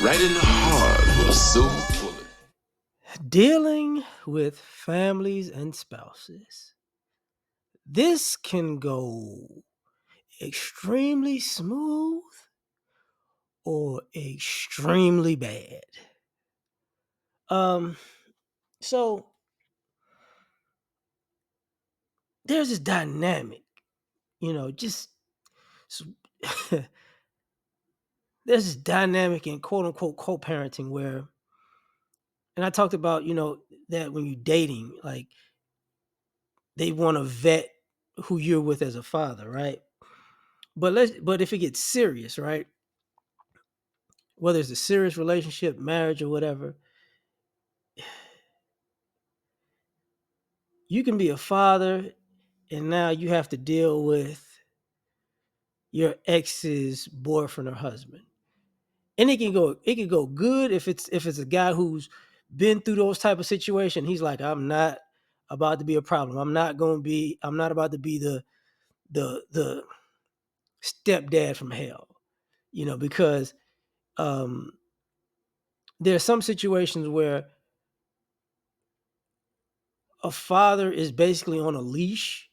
right in the heart of Soul Bullet. Dealing with families and spouses. This can go extremely smooth or extremely bad. Um, so there's this dynamic, just there's this dynamic in quote unquote co-parenting where, and I talked about, that when you're dating, like they want to vet who you're with as a father, right? But if it gets serious, right? Whether it's a serious relationship, marriage, or whatever, you can be a father and now you have to deal with your ex's boyfriend or husband. And it can go good if it's a guy who's been through those type of situations. He's like, I'm not about to be a problem. I'm not about to be the stepdad from hell. Because um there are some situations where a father is basically on a leash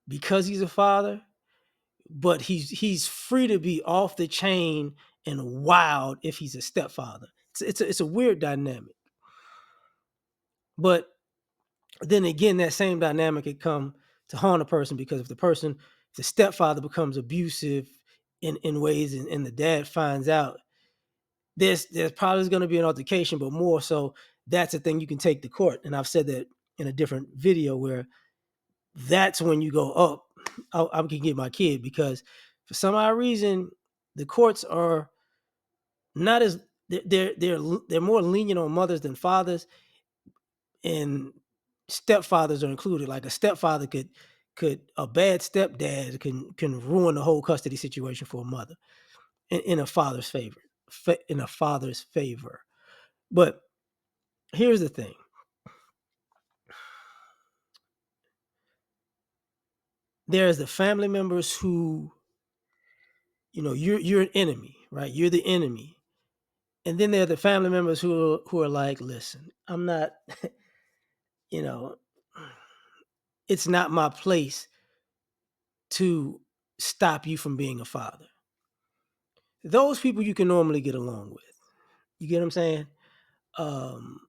because he's a father, but he's free to be off the chain and wild if he's a stepfather. It's a weird dynamic. But then again, that same dynamic could come to haunt a person because if the stepfather becomes abusive in ways and the dad finds out, there's probably going to be an altercation, but more so, that's a thing you can take to court. And I've said that in a different video where that's when you go, oh, I can get my kid, because for some odd reason the courts are not as they're more lenient on mothers than fathers, and stepfathers are included. Like a stepfather could a bad stepdad can ruin the whole custody situation for a mother in a father's favor, in a father's favor. But here's the thing: there's the family members who, you're an enemy, right? You're the enemy. And then there are the family members who are like, listen, I'm not, you know, it's not my place to stop you from being a father. Those people you can normally get along with. You get what I'm saying? Um,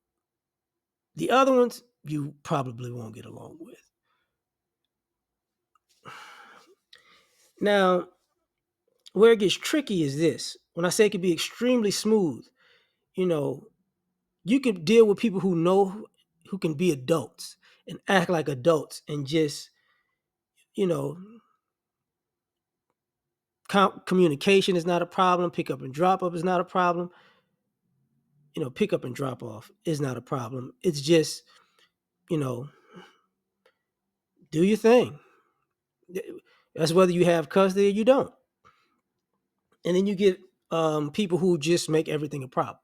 the other ones you probably won't get along with. Now, where it gets tricky is this. When I say it can be extremely smooth, you know, you can deal with people who can be adults and act like adults and just, you know, communication is not a problem. Pick up and drop up is not a problem. Pick up and drop off is not a problem. It's just, you know, do your thing. That's whether you have custody or you don't. And then you get people who just make everything a problem.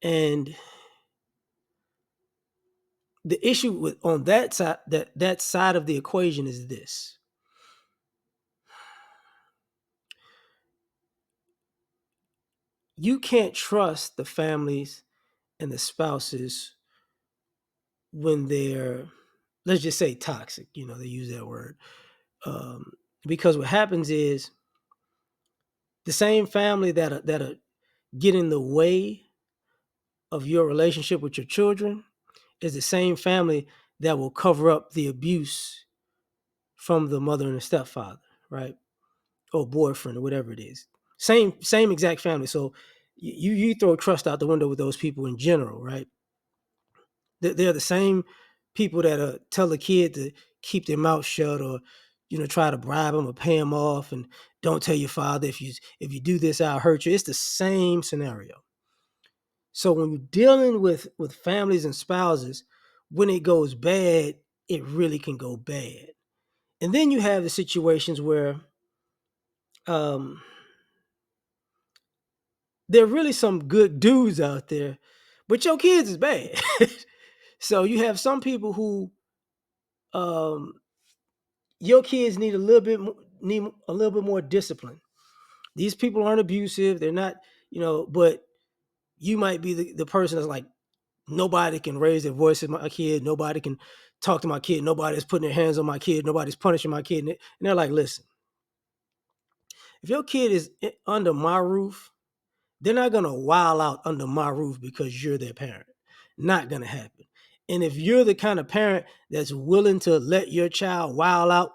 And the issue with on that side of the equation is this: you can't trust the families and the spouses when they're, let's just say, toxic. They use that word, um, because what happens is the same family that get in the way of your relationship with your children is the same family that will cover up the abuse from the mother and the stepfather, right? Or boyfriend or whatever it is. Same exact family. So you throw trust out the window with those people in general, right? They're the same people that tell the kid to keep their mouth shut, or try to bribe them or pay them off, and don't tell your father, if you do this, I'll hurt you. It's the same scenario. So when you're dealing with families and spouses, when it goes bad, it really can go bad. And then you have the situations where um, there are really some good dudes out there, but your kids is bad. So you have some people who, um, your kids need a little bit more discipline. These people aren't abusive. They're not. But you might be the person that's like, nobody can raise their voice at my kid, nobody can talk to my kid, nobody's putting their hands on my kid, nobody's punishing my kid. And they're like, listen, if your kid is under my roof, they're not gonna wild out under my roof because you're their parent. Not gonna happen. And if you're the kind of parent that's willing to let your child wild out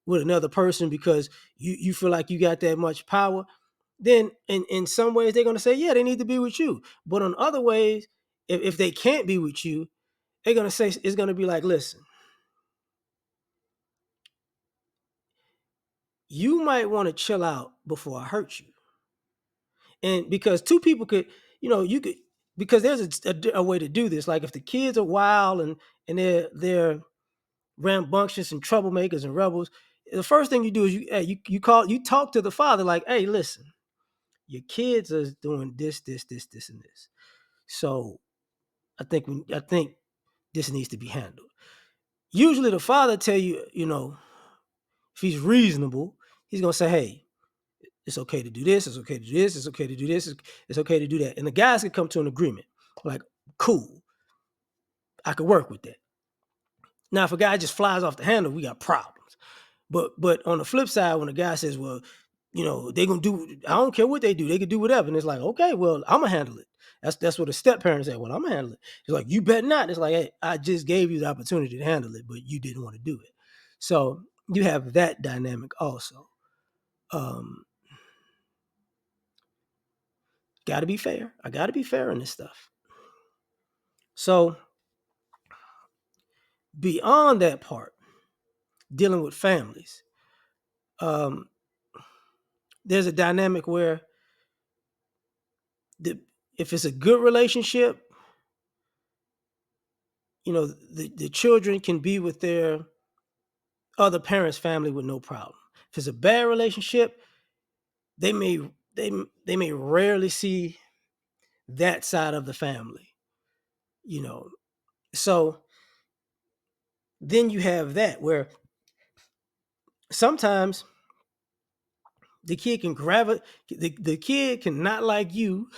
with another person because you feel like you got that much power, then in some ways they're gonna say, yeah, they need to be with you. But on other ways, if they can't be with you, they're gonna say, it's gonna be like, listen, you might want to chill out before I hurt you. And because two people could, you could, because there's a way to do this. Like if the kids are wild and they're rambunctious and troublemakers and rebels, the first thing you do is you talk to the father like, hey, listen, your kids are doing this, and this. So I think this needs to be handled. Usually the father tell you, if he's reasonable, he's gonna say, hey, it's okay to do this. It's okay to do this. It's okay to do this. It's okay to do that. And the guys can come to an agreement. Like, cool, I could work with that. Now, if a guy just flies off the handle, we got problems. But on the flip side, when a guy says, well, they're gonna do, I don't care what they do, they can do whatever. And it's like, okay, well, I'm gonna handle it. That's what a step parent said. Well, I'm gonna handle it. It's like, you bet not. It's like, hey, I just gave you the opportunity to handle it, but you didn't want to do it. So you have that dynamic also. Um, Got to be fair. I got to be fair in this stuff. So beyond that part, dealing with families, um, there's a dynamic where if it's a good relationship, the children can be with their other parents' family with no problem. If it's a bad relationship, they may they may rarely see that side of the family. So then you have that where sometimes the kid can the kid can not like you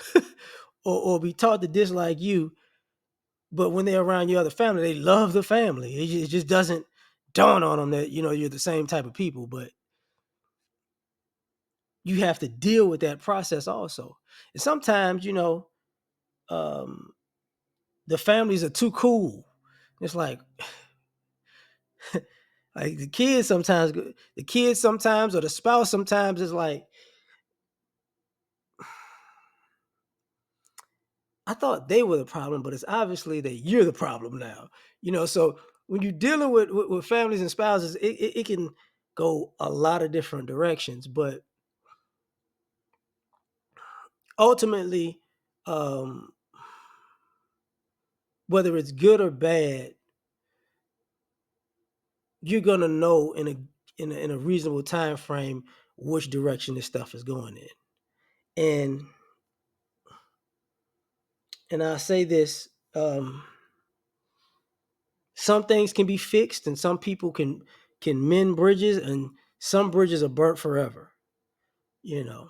or be taught to dislike you, but when they're around your other family, they love the family. It just doesn't dawn on them that you're the same type of people. But you have to deal with that process also. And sometimes um, the families are too cool. It's like like the kids sometimes, or the spouse sometimes is like, I thought they were the problem, but it's obviously that you're the problem now. So when you're dealing with families and spouses, it can go a lot of different directions. But ultimately, um, whether it's good or bad, you're gonna know in a reasonable time frame which direction this stuff is going in. And I say this, some things can be fixed and some people can mend bridges, and some bridges are burnt forever. you know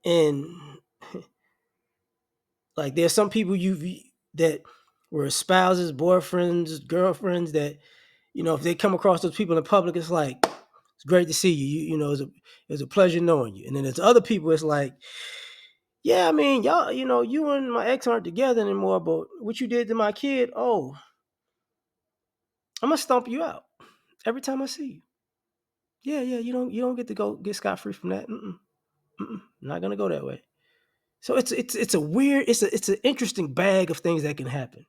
and like there's some people that were spouses, boyfriends, girlfriends, that if they come across those people in public, it's like, it's great to see you, it's a pleasure knowing you. And then there's other people, it's like, yeah, I mean, y'all, you and my ex aren't together anymore, but what you did to my kid, oh, I'm gonna stomp you out every time I see you. Yeah, yeah, you don't get to go get scot-free from that. Not gonna go that way. So it's a weird, it's an interesting bag of things that can happen.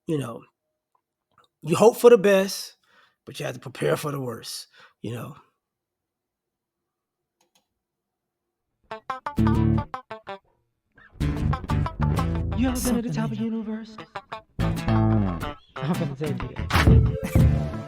You know, you hope for the best, but you have to prepare for the worst. You know. You ever been at the top of the universe? I'm gonna tell you that.